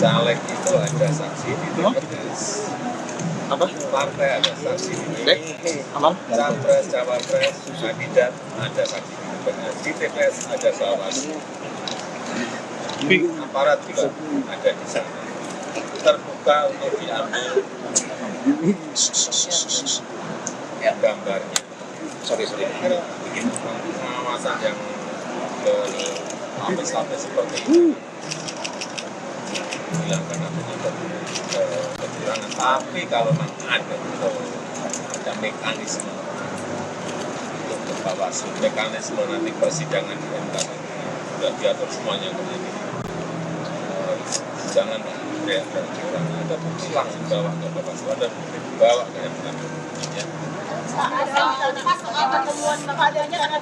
caleg itu ada saksi di TPS. Apa? Partai ada saksi di TPS. Aman? Capres, cawapres, kandidat ada saksi di TPS. Di TPS ada Bawaslu. Aparat juga ada di sana. Terbuka untuk diambil gambarnya. Sorry. Pengawasan yang lapis-lapis seperti itu hilangkan adanya kecurangan. Tapi kalau memang ada mekanisme untuk Bawaslu, mekanisme nanti persidangan di MK sudah diatur semuanya kemudian jangan teriak-teriak curang, ada bukti langsung bawa ke Bawaslu, ada bukti bawa ke MK. Ya. Soal pertemuan Bapak adanya karena